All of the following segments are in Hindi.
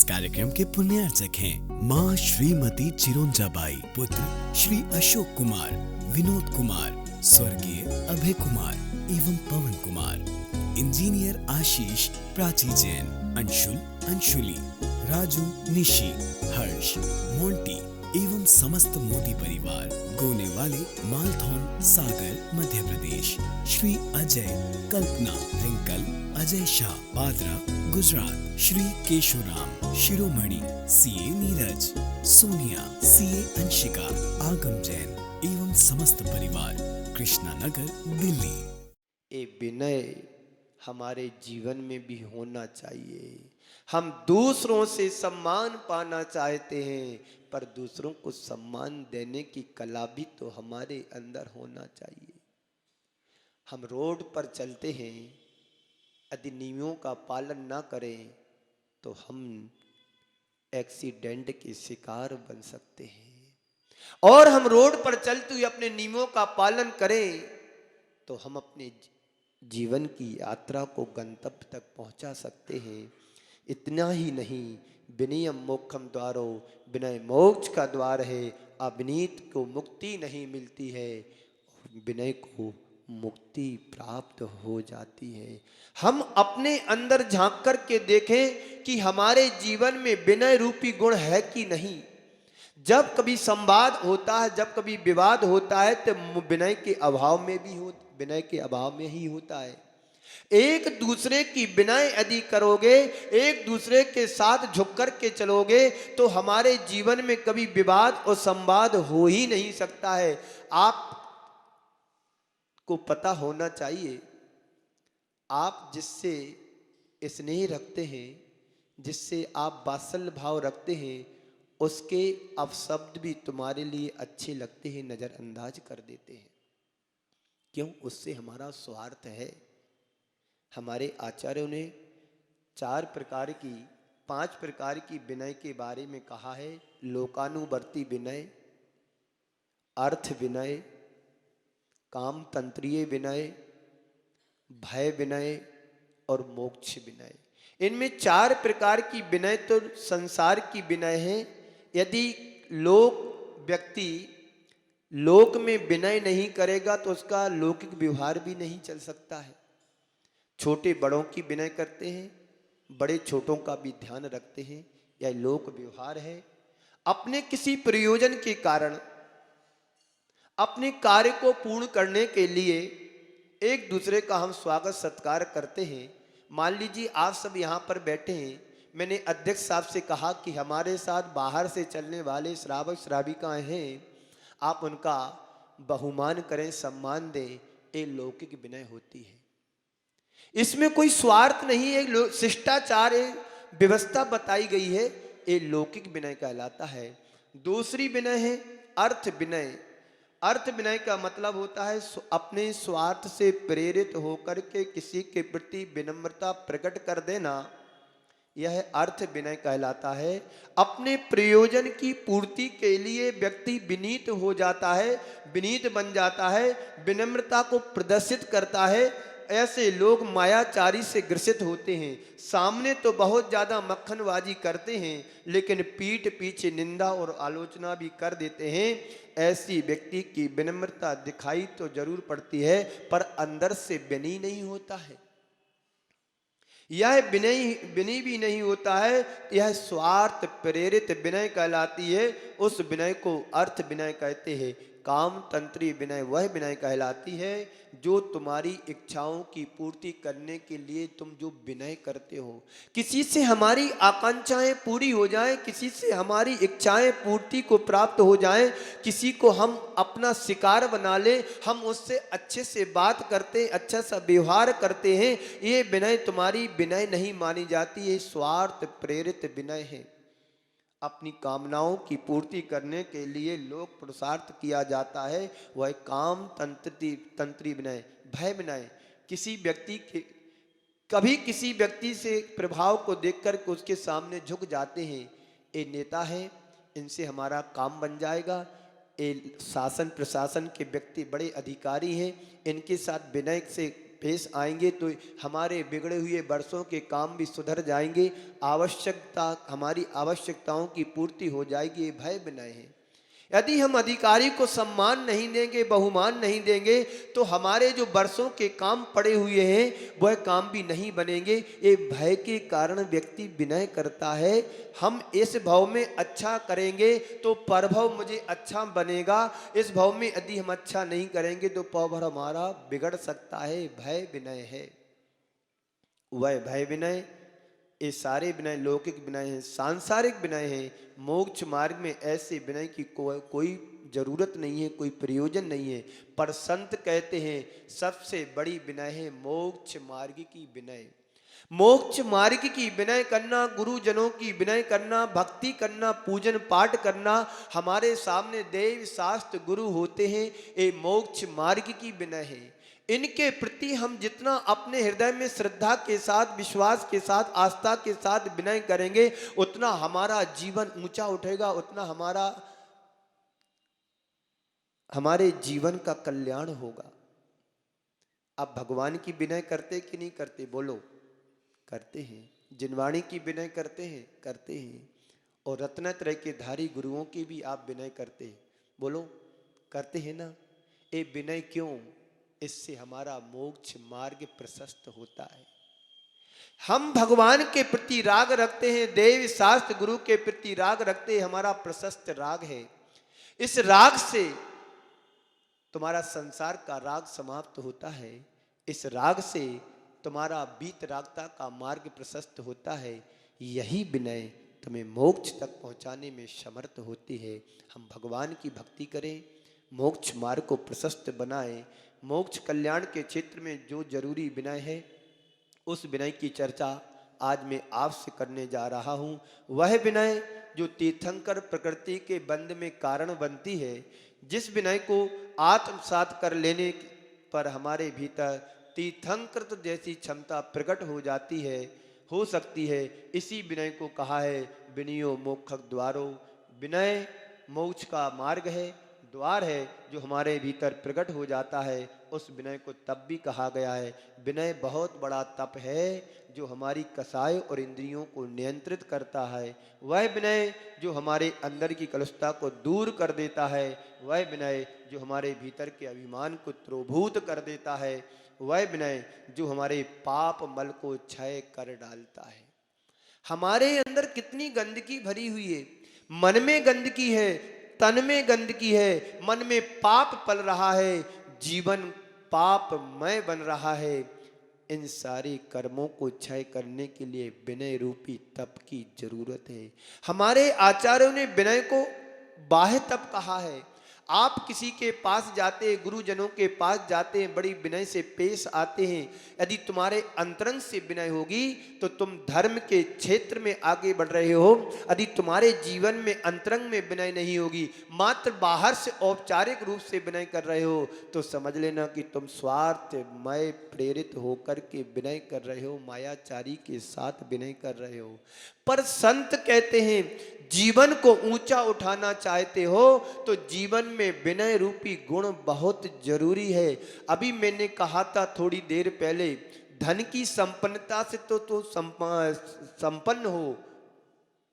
इस कार्यक्रम के पुण्यार्चक हैं माँ श्रीमती चिरोंजाबाई, पुत्र श्री अशोक कुमार, विनोद कुमार, स्वर्गीय अभय कुमार एवं पवन कुमार, इंजीनियर आशीष, प्राची जैन, अंशुल, अंशुली, राजू, निशी, हर्ष, मोंटी एवं समस्त मोदी परिवार, गोने वाले, मालथौन, सागर, मध्य प्रदेश, श्री अजय, कल्पना, रिंकल, अजय शाह, पादरा, गुजरात, श्री केशोराम, शिरोमणि, सीए नीरज, सोनिया, सीए अंशिका, आगम जैन एवं समस्त परिवार, कृष्णा नगर, दिल्ली। ये विनय हमारे जीवन में भी होना चाहिए। हम दूसरों से सम्मान पाना चाहते हैं, पर दूसरों को सम्मान देने की कला भी तो हमारे अंदर होना चाहिए। हम रोड पर चलते हैं, यदि नियमों का पालन ना करें तो हम एक्सीडेंट के शिकार बन सकते हैं। और हम रोड पर चलते हुए अपने नियमों का पालन करें तो हम अपने जीवन की यात्रा को गंतव्य तक पहुंचा सकते हैं। इतना ही नहीं, विनयम मोक्षम द्वारो, विनय मोक्ष का द्वार है। अविनीत को मुक्ति नहीं मिलती है, विनय को मुक्ति प्राप्त हो जाती है। हम अपने अंदर झांक कर के देखें कि हमारे जीवन में विनय रूपी गुण है कि नहीं। जब कभी संवाद होता है, जब कभी विवाद होता है, तो विनय के अभाव में भी विनय के अभाव में ही होता है। एक दूसरे की विनय यदि करोगे, एक दूसरे के साथ झुक कर के चलोगे, तो हमारे जीवन में कभी विवाद और संवाद हो ही नहीं सकता है। आपको पता होना चाहिए, आप जिससे स्नेह रखते हैं, जिससे आप वात्सल्य भाव रखते हैं, उसके अपशब्द भी तुम्हारे लिए अच्छे लगते हैं, नजरअंदाज कर देते हैं। क्यों? उससे हमारा स्वार्थ है। हमारे आचार्यों ने 5 प्रकार की विनय के बारे में कहा है। लोकानुवर्ती विनय, अर्थ विनय, काम तंत्रीय विनय, भय विनय और मोक्ष विनय। इनमें 4 प्रकार की विनय तो संसार की विनय है। यदि व्यक्ति लोक में विनय नहीं करेगा तो उसका लौकिक व्यवहार भी नहीं चल सकता है। छोटे बड़ों की विनय करते हैं, बड़े छोटों का भी ध्यान रखते हैं, यह लोक व्यवहार है। अपने किसी प्रयोजन के कारण, अपने कार्य को पूर्ण करने के लिए एक दूसरे का हम स्वागत सत्कार करते हैं। मान लीजिए आप सब यहाँ पर बैठे हैं, मैंने अध्यक्ष साहब से कहा कि हमारे साथ बाहर से चलने वाले श्रावक श्राविकाएं हैं, आप उनका बहुमान करें, सम्मान दें। ये लौकिक विनय होती है। इसमें कोई स्वार्थ नहीं है, शिष्टाचार व्यवस्था बताई गई है, ये लौकिक विनय कहलाता है। दूसरी विनय है अर्थ विनय। अर्थ विनय का मतलब होता है अपने स्वार्थ से प्रेरित होकर के किसी के प्रति विनम्रता प्रकट कर देना, यह अर्थ विनय कहलाता है। अपने प्रयोजन की पूर्ति के लिए व्यक्ति विनीत हो जाता है, विनीत बन जाता है, विनम्रता को प्रदर्शित करता है। ऐसे लोग मायाचारी से ग्रसित होते हैं। सामने तो बहुत ज़्यादा मक्खनबाजी करते हैं, लेकिन पीठ पीछे निंदा और आलोचना भी कर देते हैं। ऐसी व्यक्ति की विनम्रता दिखाई तो जरूर पड़ती है, पर अंदर से विनयी नहीं होता है। यह विनय भी नहीं होता है, यह स्वार्थ प्रेरित विनय कहलाती है। उस विनय को अर्थ विनय कहते हैं। काम तंत्री विनय वह विनय कहलाती है जो तुम्हारी इच्छाओं की पूर्ति करने के लिए तुम जो विनय करते हो। किसी से हमारी आकांक्षाएं पूरी हो जाएं, किसी से हमारी इच्छाएं पूर्ति को प्राप्त हो जाएं, किसी को हम अपना शिकार बना ले, हम उससे अच्छे से बात करते, अच्छा सा व्यवहार करते हैं, ये विनय तुम्हारी विनय नहीं मानी जाती, ये स्वार्थ प्रेरित विनय है। अपनी कामनाओं की पूर्ति करने के लिए लोक पुरुषार्थ किया जाता है, वह काम तंत्री विनय। भय विनय, कभी किसी व्यक्ति से प्रभाव को देखकर उसके सामने झुक जाते हैं। ये नेता हैं, इनसे हमारा काम बन जाएगा। ये शासन प्रशासन के व्यक्ति बड़े अधिकारी हैं, इनके साथ विनय से पेश आएंगे तो हमारे बिगड़े हुए वर्षों के काम भी सुधर जाएंगे, हमारी आवश्यकताओं की पूर्ति हो जाएगी। ये भय विनय है। यदि हम अधिकारी को सम्मान नहीं देंगे, बहुमान नहीं देंगे, तो हमारे जो वर्षों के काम पड़े हुए हैं वह काम भी नहीं बनेंगे। ये भय के कारण व्यक्ति विनय करता है। हम इस भाव में अच्छा करेंगे तो परभव मुझे अच्छा बनेगा, इस भाव में यदि हम अच्छा नहीं करेंगे तो पौभर हमारा बिगड़ सकता है। भय विनय है। वह भय विनय, ये सारे विनय लौकिक विनय हैं, सांसारिक विनय हैं। मोक्ष मार्ग में ऐसे विनय की कोई जरूरत नहीं है, कोई प्रयोजन नहीं है। पर संत कहते हैं सबसे बड़ी विनय है मोक्ष मार्ग की विनय। मोक्ष मार्ग की विनय करना, गुरुजनों की विनय करना, भक्ति करना, पूजन पाठ करना, हमारे सामने देव शास्त्र गुरु होते हैं, ये मोक्ष मार्ग की विनय है। इनके प्रति हम जितना अपने हृदय में श्रद्धा के साथ, विश्वास के साथ, आस्था के साथ विनय करेंगे, उतना हमारा जीवन ऊंचा उठेगा, उतना हमारे जीवन का कल्याण होगा। आप भगवान की विनय करते कि नहीं करते? बोलो। करते हैं। जिनवाणी की विनय करते हैं? करते हैं। और रत्नत्रय के धारी गुरुओं की भी आप विनय करते हैं? बोलो। करते हैं ना? ये विनय क्यों? इससे हमारा मोक्ष मार्ग प्रशस्त होता है। हम भगवान के प्रति राग रखते हैं, देव शास्त्र गुरु के प्रति राग रखते हैं, हमारा प्रशस्त राग है। इस राग से तुम्हारा संसार का राग समाप्त होता है। इस राग से तुम्हारा बीत रागता का मार्ग प्रशस्त होता है। यही विनय तुम्हें मोक्ष तक पहुंचाने में समर्थ होती है। हम भगवान की भक्ति करें, मोक्ष मार्ग को प्रशस्त बनाएं। मोक्ष कल्याण के क्षेत्र में जो जरूरी विनय है, उस विनय की चर्चा आज मैं आपसे करने जा रहा हूं। वह विनय जो तीर्थंकर प्रकृति के बंध में कारण बनती है, जिस विनय को आत्मसात कर लेने पर हमारे भीतर तीर्थंकर जैसी क्षमता प्रकट हो जाती है, हो सकती है। इसी विनय को कहा है विनयो मोक्षक द्वारो। विनय मोक्ष का मार्ग है, द्वार है, जो हमारे भीतर प्रकट हो जाता है। उस विनय को तप भी कहा गया है। विनय बहुत बड़ा तप है जो हमारी कसाय और इंद्रियों को नियंत्रित करता है। वह विनय जो हमारे अंदर की कलुषता को दूर कर देता है। वह विनय जो हमारे भीतर के अभिमान को त्रोभूत कर देता है। वह विनय जो हमारे पाप मल को क्षय कर डालता है। हमारे अंदर कितनी गंदगी भरी हुई है। मन में गंदगी है, तन में गंदगी है, मन में पाप पल रहा है, जीवन पापमय बन रहा है। इन सारे कर्मों को क्षय करने के लिए विनय रूपी तप की जरूरत है। हमारे आचार्यों ने विनय को बाह्य तप कहा है। आप किसी के पास जाते हैं, गुरुजनों के पास जाते हैं, बड़ी विनय से पेश आते हैं। यदि तुम्हारे अंतरंग से विनय होगी तो तुम धर्म के क्षेत्र में आगे बढ़ रहे हो। यदि तुम्हारे जीवन में अंतरंग में विनय नहीं होगी, मात्र बाहर से औपचारिक रूप से विनय कर रहे हो, तो समझ लेना कि तुम स्वार्थमय प्रेरित होकर के विनय कर रहे हो, मायाचारी के साथ विनय कर रहे हो। पर संत कहते हैं जीवन को ऊंचा उठाना चाहते हो तो जीवन में विनय रूपी गुण बहुत जरूरी है। अभी मैंने कहा था थोड़ी देर पहले, धन की संपन्नता से तो संपन्न हो,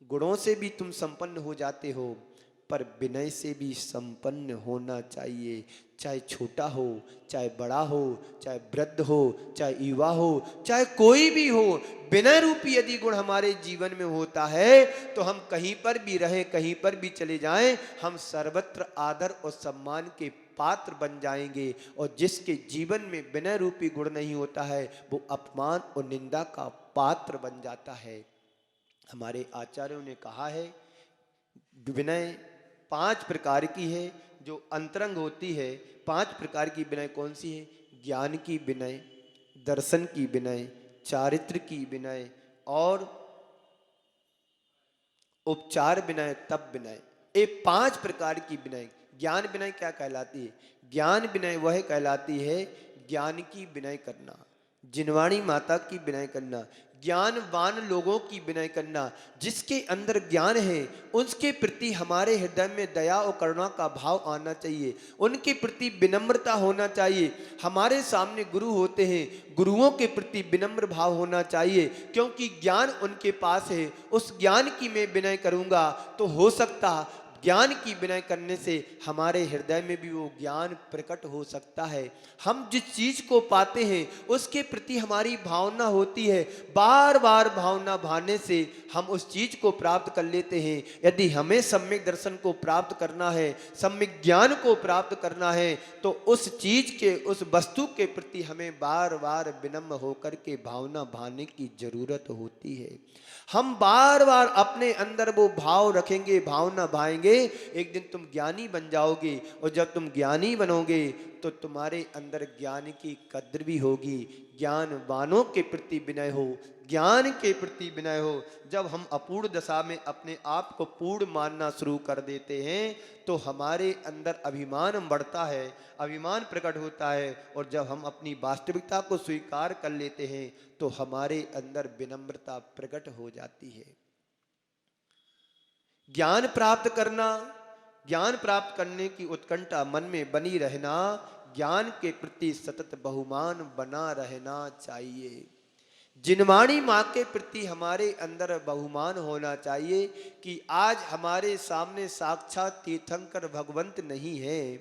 गुणों से भी तुम संपन्न हो जाते हो, पर विनय से भी संपन्न होना चाहिए। चाहे छोटा हो, चाहे बड़ा हो, चाहे वृद्ध हो, चाहे युवा हो, चाहे कोई भी हो, विनय रूपी यदि गुण हमारे जीवन में होता है तो हम कहीं पर भी रहें, कहीं पर भी चले जाएं, हम सर्वत्र आदर और सम्मान के पात्र बन जाएंगे। और जिसके जीवन में विनय रूपी गुण नहीं होता है वो अपमान और निंदा का पात्र बन जाता है। हमारे आचार्यों ने कहा है विनय 5 प्रकार की है जो अंतरंग होती है। 5 प्रकार की विनय कौन सी है? ज्ञान की विनय, दर्शन की विनय, चारित्र की विनय और उपचार विनय, तप विनय। ये 5 प्रकार की विनय। ज्ञान विनय क्या कहलाती है? ज्ञान विनय वह कहलाती है ज्ञान की विनय करना। जिनवाणी माता की विनय करना, ज्ञानवान लोगों की विनय करना। जिसके अंदर ज्ञान है उसके प्रति हमारे हृदय में दया और करुणा का भाव आना चाहिए, उनके प्रति विनम्रता होना चाहिए। हमारे सामने गुरु होते हैं, गुरुओं के प्रति विनम्र भाव होना चाहिए, क्योंकि ज्ञान उनके पास है। उस ज्ञान की मैं विनय करूँगा तो हो सकता ज्ञान की विनय करने से हमारे हृदय में भी वो ज्ञान प्रकट हो सकता है। हम जिस चीज को पाते हैं उसके प्रति हमारी भावना होती है, बार बार भावना भाने से हम उस चीज को प्राप्त कर लेते हैं। यदि हमें सम्यक दर्शन को प्राप्त करना है, सम्यक ज्ञान को प्राप्त करना है, तो उस चीज के, उस वस्तु के प्रति हमें बार बार विनम्र होकर के भावना भाने की जरूरत होती है। हम बार बार अपने अंदर वो भाव रखेंगे, भावना भाएंगे, एक दिन तुम ज्ञानी बन जाओगे। और जब तुम ज्ञानी बनोगे तो तुम्हारे अंदर ज्ञान की कद्र भी होगी। ज्ञानवानों के प्रति विनय हो, ज्ञान के प्रति विनय हो। जब हम अपूर्ण दशा में अपने आप को पूर्ण मानना शुरू कर देते हैं तो हमारे अंदर अभिमान बढ़ता है, अभिमान प्रकट होता है। और जब हम अपनी वास्तविकता को स्वीकार कर लेते हैं तो हमारे अंदर विनम्रता प्रकट हो जाती है। ज्ञान प्राप्त करना, ज्ञान प्राप्त करने की उत्कंठा मन में बनी रहना, ज्ञान के प्रति सतत बहुमान बना रहना चाहिए। जिनवाणी माँ के प्रति हमारे अंदर बहुमान होना चाहिए कि आज हमारे सामने साक्षात तीर्थंकर भगवंत नहीं है,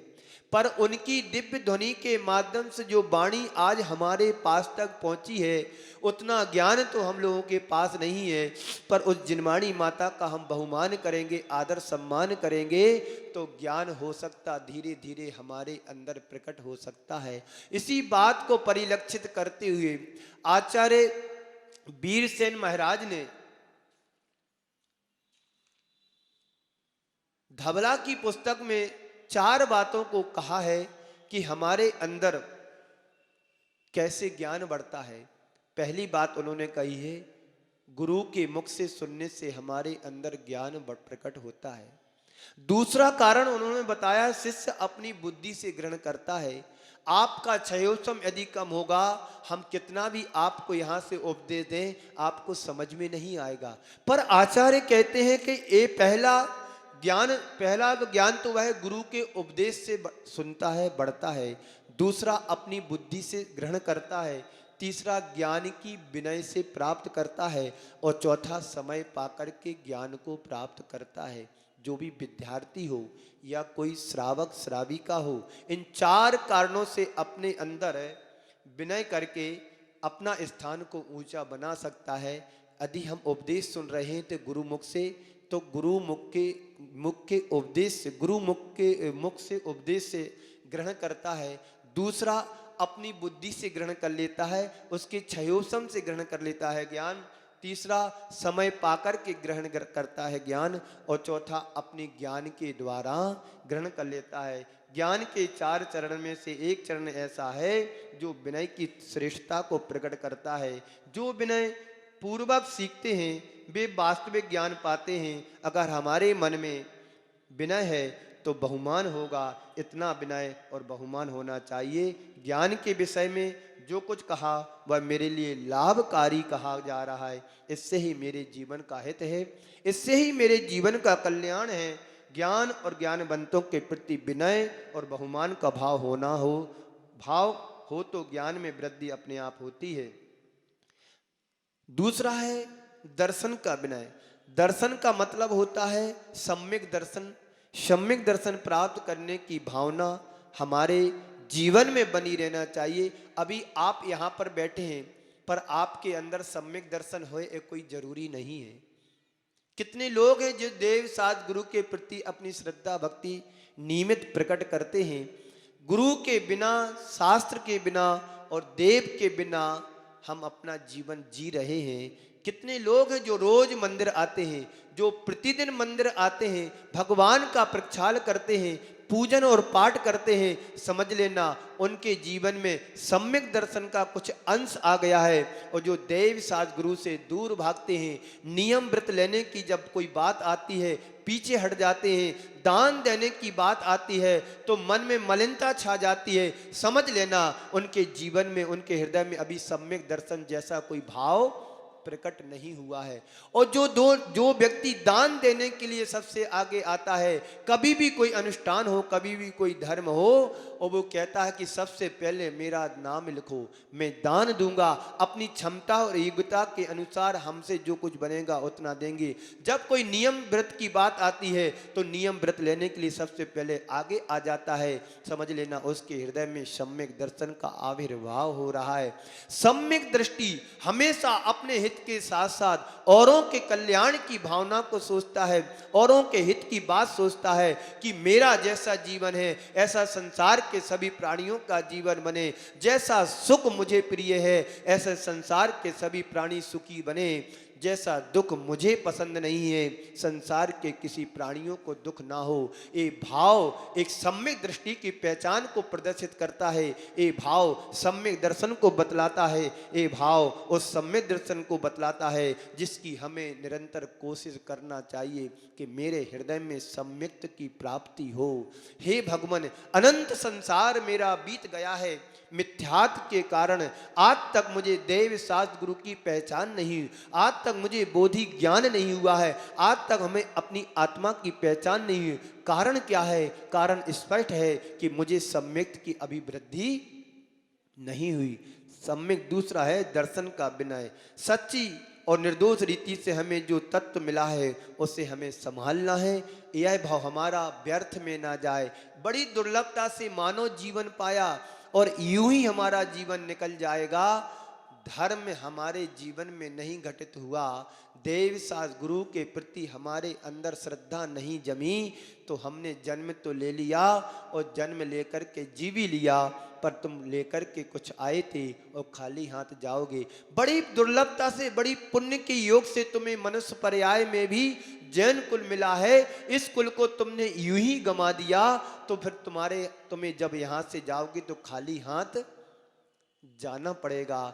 पर उनकी दिव्य ध्वनि के माध्यम से जो वाणी आज हमारे पास तक पहुंची है, उतना ज्ञान तो हम लोगों के पास नहीं है। पर उस जिनवाणी माता का हम बहुमान करेंगे, आदर सम्मान करेंगे, तो ज्ञान हो सकता धीरे धीरे हमारे अंदर प्रकट हो सकता है। इसी बात को परिलक्षित करते हुए आचार्य वीरसेन महाराज ने धबला की पुस्तक में 4 बातों को कहा है कि हमारे अंदर कैसे ज्ञान बढ़ता है। पहली बात उन्होंने कही है, गुरु के मुख से सुनने से हमारे अंदर ज्ञान प्रकट होता है। दूसरा कारण उन्होंने बताया, शिष्य अपनी बुद्धि से ग्रहण करता है। आपका क्षयोत्सम यदि कम होगा, हम कितना भी आपको यहाँ से उपदेश दें, आपको समझ में नहीं आएगा। पर आचार्य कहते हैं कि ये पहला ज्ञान तो वह गुरु के उपदेश से सुनता है, बढ़ता है। दूसरा अपनी बुद्धि से ग्रहण करता है। तीसरा ज्ञान की विनय से प्राप्त करता है। और चौथा समय पाकर के ज्ञान को प्राप्त करता है। जो भी विद्यार्थी हो या कोई श्रावक श्राविका हो, इन 4 कारणों से अपने अंदर विनय करके अपना स्थान को ऊंचा बना सकता है। यदि हम उपदेश सुन रहे हैं तो गुरु मुख से, तो गुरु मुख के उपदेश से, गुरु मुख से उपदेश से ग्रहण करता है। दूसरा अपनी बुद्धि से ग्रहण कर लेता है, उसके क्षयोत्सम से ग्रहण कर लेता है ज्ञान। तीसरा समय पाकर के ग्रहण करता है ज्ञान। और चौथा अपने ज्ञान के द्वारा ग्रहण कर लेता है। ज्ञान के 4 चरण में से एक चरण ऐसा है जो विनय की श्रेष्ठता को प्रकट करता है। जो विनय पूर्वक सीखते हैं वे वास्तविक ज्ञान पाते हैं। अगर हमारे मन में विनय है तो बहुमान होगा। इतना विनय और बहुमान होना चाहिए। ज्ञान के विषय में जो कुछ कहा वह मेरे लिए लाभकारी कहा जा रहा है। इससे ही मेरे जीवन का हित है, इससे ही मेरे जीवन का कल्याण है। ज्ञान और ज्ञानवंतों के प्रति विनय और बहुमान का भाव हो तो ज्ञान में वृद्धि अपने आप होती है। दूसरा है दर्शन का विनय। दर्शन का मतलब होता है सम्यक दर्शन। सम्यक दर्शन प्राप्त करने की भावना हमारे जीवन में बनी रहना चाहिए। अभी आप यहाँ पर बैठे हैं, पर आपके अंदर सम्यक दर्शन होए ये कोई जरूरी नहीं है। कितने लोग हैं जो देव साध गुरु के प्रति अपनी श्रद्धा भक्ति नियमित प्रकट करते हैं। गुरु के बिना, शास्त्र के बिना और देव के बिना हम अपना जीवन जी रहे हैं। कितने लोग हैं जो रोज मंदिर आते हैं, जो प्रतिदिन मंदिर आते हैं, भगवान का प्रक्षाल करते हैं, पूजन और पाठ करते हैं, समझ लेना उनके जीवन में सम्यक दर्शन का कुछ अंश आ गया है। और जो देव साज गुरु से दूर भागते हैं, नियम व्रत लेने की जब कोई बात आती है पीछे हट जाते हैं, दान देने की बात आती है तो मन में मलिनता छा जाती है, समझ लेना उनके जीवन में, उनके हृदय में अभी सम्यक दर्शन जैसा कोई भाव प्रकट नहीं हुआ है। और जो व्यक्ति दान देने के लिए सबसे आगे आता है, कभी भी कोई अनुष्ठान हो, कभी भी कोई धर्म हो, और वो कहता है कि सबसे पहले मेरा नाम लिखो, मैं दान दूंगा, अपनी क्षमता और योग्यता के अनुसार हमसे जो कुछ बनेगा उतना देंगे। जब कोई नियम व्रत की बात आती है तो नियम व्रत लेने के लिए सबसे पहले आगे आ जाता है, समझ लेना उसके हृदय में सम्यक दर्शन का आविर्भाव हो रहा है। सम्यक दृष्टि हमेशा अपने हित के साथ साथ औरों के कल्याण की भावना को सोचता है, औरों के हित की बात सोचता है कि मेरा जैसा जीवन है ऐसा संसार के सभी प्राणियों का जीवन बने, जैसा सुख मुझे प्रिय है ऐसे संसार के सभी प्राणी सुखी बने, जैसा दुख मुझे पसंद नहीं है संसार के किसी प्राणियों को दुख ना हो। ये भाव एक सम्यक दृष्टि की पहचान को प्रदर्शित करता है, ये भाव सम्यक दर्शन को बतलाता है, ये भाव उस सम्यक दर्शन को बतलाता है जिसकी हमें निरंतर कोशिश करना चाहिए कि मेरे हृदय में सम्यक्त की प्राप्ति हो। हे भगवान, अनंत संसार मेरा बीत गया है मिथ्यात्व के कारण, आज तक मुझे देव शास्त्र गुरु की पहचान नहीं, आज तक मुझे बोधि ज्ञान नहीं हुआ है, आज तक हमें अपनी आत्मा की पहचान नहीं हुई। कारण क्या है? कारण स्पष्ट है कि मुझे सम्यक की अभिवृद्धि नहीं हुई। सम्यक दूसरा है दर्शन का विनय। सच्ची और निर्दोष रीति से हमें जो तत्व मिला है उसे हमें संभालना है, यह भाव हमारा व्यर्थ में ना जाए। बड़ी दुर्लभता से मानव जीवन पाया और यूं ही हमारा जीवन निकल जाएगा। धर्म हमारे जीवन में नहीं घटित हुआ, देव शास्त्र गुरु के प्रति हमारे अंदर श्रद्धा नहीं जमी, तो हमने जन्म तो ले लिया और जन्म लेकर के जी भी लिया, पर तुम लेकर के कुछ आए थे और खाली हाथ जाओगे। बड़ी दुर्लभता से, बड़ी पुण्य के योग से तुम्हें मनुष्य पर्याय में भी जैन कुल मिला है। इस कुल को तुमने यूं ही गंवा दिया तो फिर तुम्हें जब यहाँ से जाओगे तो खाली हाथ जाना पड़ेगा।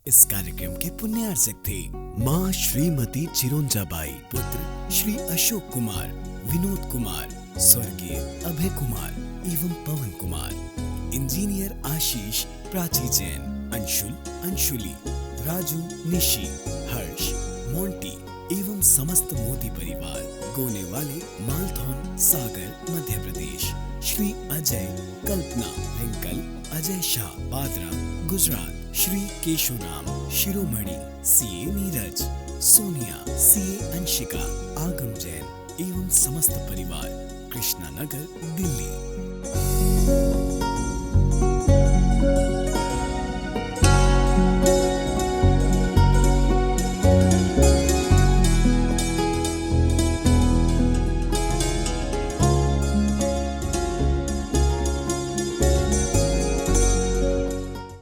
इस कार्यक्रम के पुण्यार्चक थे माँ श्रीमती चिरोंजाबाई, पुत्र श्री अशोक कुमार, विनोद कुमार, स्वर्गीय अभय कुमार एवं पवन कुमार, इंजीनियर आशीष, प्राची जैन, अंशुल, अंशुली, राजू, निशी, हर्ष, मोंटी एवं समस्त मोदी परिवार, गोने वाले, मालथौन, सागर, मध्य प्रदेश, श्री अजय, कल्पना, रिंकल, अजय शाह, पादरा, गुजरात, श्री केशुराम, शिरोमणि, सीए नीरज, सोनिया, सीए अंशिका, आगम जैन एवं समस्त परिवार, कृष्णा नगर, दिल्ली।